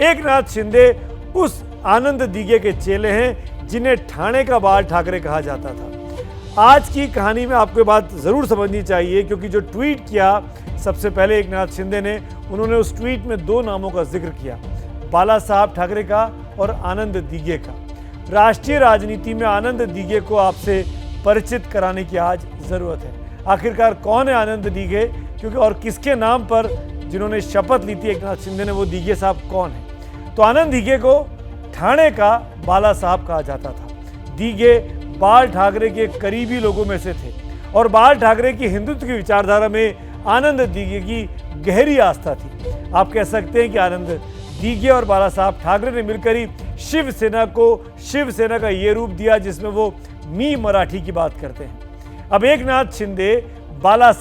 एकनाथ शिंदे उस आनंद दीघे के चेले हैं जिन्हें ठाणे का बाल ठाकरे कहा जाता था। आज की कहानी में आपको ये बात जरूर समझनी चाहिए, क्योंकि जो ट्वीट किया सबसे पहले एकनाथ शिंदे ने, उन्होंने उस ट्वीट में दो नामों का जिक्र किया, बाला साहब ठाकरे का और आनंद दीघे का। राष्ट्रीय राजनीति में आनंद दीघे को आपसे परिचित कराने की आज जरूरत है। आखिरकार कौन है आनंद दीघे, क्योंकि और किसके नाम पर जिन्होंने शपथ ली थी एकनाथ शिंदे ने, वो दीघे साहब कौन है? तो आनंद दीघे को ठाणे का बाला साहब कहा जाता था। दीघे बाल ठाकरे के करीबी लोगों में से थे और बाल ठाकरे की हिंदुत्व की विचारधारा में आनंद दीघे की गहरी आस्था थी। आप कह सकते हैं कि आनंद दीघे और बाला साहब ठाकरे ने मिलकर ही शिवसेना का ये रूप दिया जिसमें वो मी मराठी की बात करते हैं। अब एकनाथ शिंदे बाला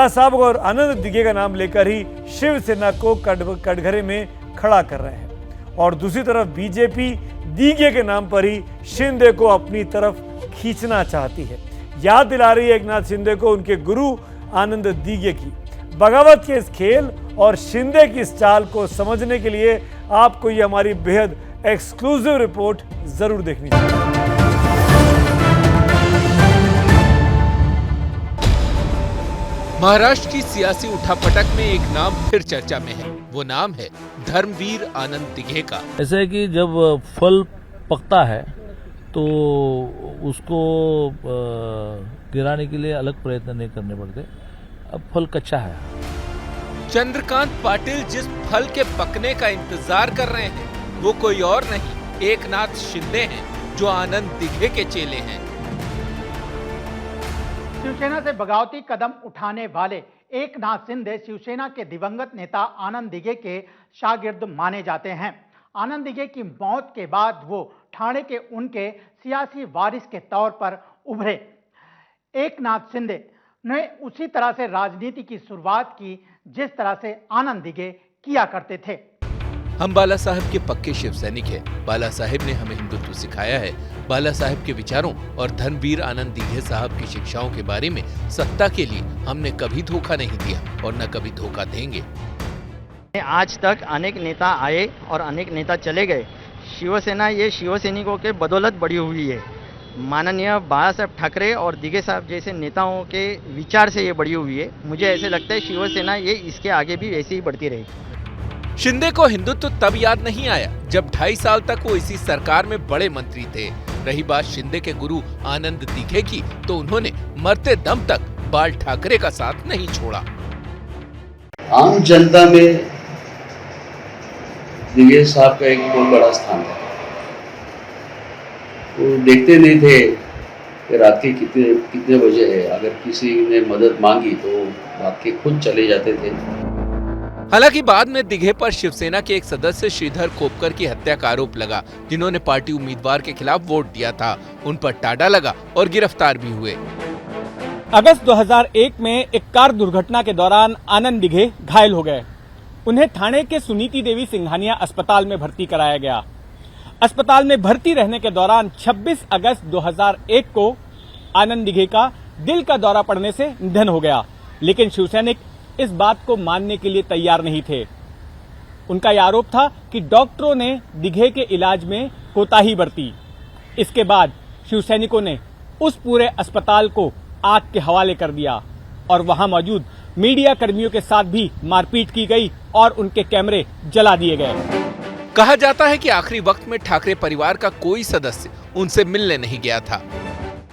साहब और आनंद दीघे का नाम लेकर ही शिवसेना को कटघरे में खड़ा कर रहे हैं, और दूसरी तरफ बीजेपी दीघे के नाम पर ही शिंदे को अपनी तरफ खींचना चाहती है। याद दिला रही है एकनाथ शिंदे को उनके गुरु आनंद दीघे की। बगावत के इस खेल और शिंदे की इस चाल को समझने के लिए आपको ये हमारी बेहद एक्सक्लूसिव रिपोर्ट जरूर देखनी चाहिए। महाराष्ट्र की सियासी उठापटक में एक नाम फिर चर्चा में है। वो नाम है धर्मवीर आनंद दीघे का। ऐसा है कि जब फल पकता है तो उसको गिराने के लिए अलग प्रयत्न नहीं करने पड़ते। अब फल कच्चा है। चंद्रकांत पाटिल जिस फल के पकने का इंतजार कर रहे हैं वो कोई और नहीं, एकनाथ शिंदे हैं, जो आनंद दीघे के चेले हैं। शिवसेना से बगावती कदम उठाने वाले एकनाथ शिंदे शिवसेना के दिवंगत नेता आनंद दीघे के शागिर्द माने जाते हैं। आनंद दीघे की मौत के बाद वो ठाणे के उनके सियासी वारिस के तौर पर उभरे। एकनाथ शिंदे ने उसी तरह से राजनीति की शुरुआत की जिस तरह से आनंद दीघे किया करते थे। हम बाला साहब के पक्के शिव सैनिक हैं। बाला साहब ने हमें हिंदुत्व सिखाया है। बाला साहब के विचारों और धर्मवीर आनंद दीघे साहब की शिक्षाओं के बारे में सत्ता के लिए हमने कभी धोखा नहीं दिया और न कभी धोखा देंगे। आज तक अनेक नेता आए और अनेक नेता चले गए। शिवसेना ये शिव सैनिकों के बदौलत बढ़ी हुई है। माननीय बाला साहब ठाकरे और दीघे साहब जैसे नेताओं के विचार से ये बढ़ी हुई है। मुझे ऐसे लगता है शिवसेना ये इसके आगे भी वैसे ही बढ़ती रहेगी। शिंदे को हिंदुत्व तब याद नहीं आया जब 2.5 साल तक वो इसी सरकार में बड़े मंत्री थे। रही बात शिंदे के गुरु आनंद दीघे की, तो उन्होंने मरते दम तक बाल ठाकरे का साथ नहीं छोड़ा। आम जनता में दीघे साहब का एक बहुत बड़ा स्थान है। वो देखते नहीं थे कि रात के कितने बजे है। अगर किसी ने मदद मांगी तो भाग के खुद चले जाते थे। हालांकि बाद में दीघे पर शिवसेना के एक सदस्य श्रीधर कोपकर की हत्या का आरोप लगा, जिन्होंने पार्टी उम्मीदवार के खिलाफ वोट दिया था। उन पर टाडा लगा और गिरफ्तार भी हुए। अगस्त 2001 में एक कार दुर्घटना के दौरान आनंद दीघे घायल हो गए। उन्हें ठाणे के सुनीति देवी सिंघानिया अस्पताल में भर्ती कराया गया। अस्पताल में भर्ती रहने के दौरान 26 अगस्त 2001 को आनंद दीघे का दिल का दौरा पड़ने से निधन हो गया, लेकिन शिवसैनिक इस बात को मानने के लिए तैयार नहीं थे। उनका यह आरोप था कि डॉक्टरों ने दीघे के इलाज में कोताही बरती। इसके बाद शिवसैनिकों ने उस पूरे अस्पताल को आग के हवाले कर दिया और वहां मौजूद मीडिया कर्मियों के साथ भी मारपीट की गई और उनके कैमरे जला दिए गए। कहा जाता है कि आखिरी वक्त में ठाकरे परिवार का कोई सदस्य उनसे मिलने नहीं गया था।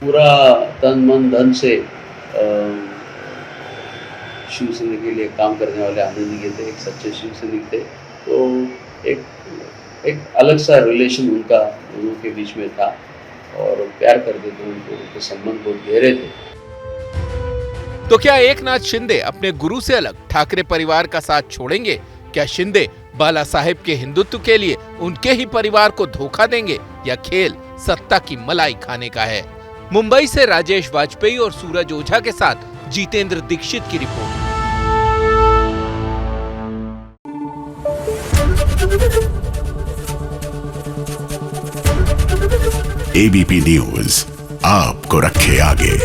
पूरा तन मन धन से शिवसेना के लिए काम करने वाले आनंद दीघे थे, एक सच्चे शिव सैनिक थे। तो एक अलग सा रिलेशन उनका दोनों के बीच में था और प्यार करते थे उनके संबंध बहुत गहरे थे। तो क्या एकनाथ शिंदे अपने गुरु से अलग ठाकरे परिवार का साथ छोड़ेंगे? क्या शिंदे बाला साहेब के हिंदुत्व के लिए उनके ही परिवार को धोखा देंगे, या खेल सत्ता की मलाई खाने का है? मुंबई से राजेश वाजपेयी और सूरज ओझा के साथ जितेंद्र दीक्षित की रिपोर्ट। एबीपी न्यूज आपको रखे आगे।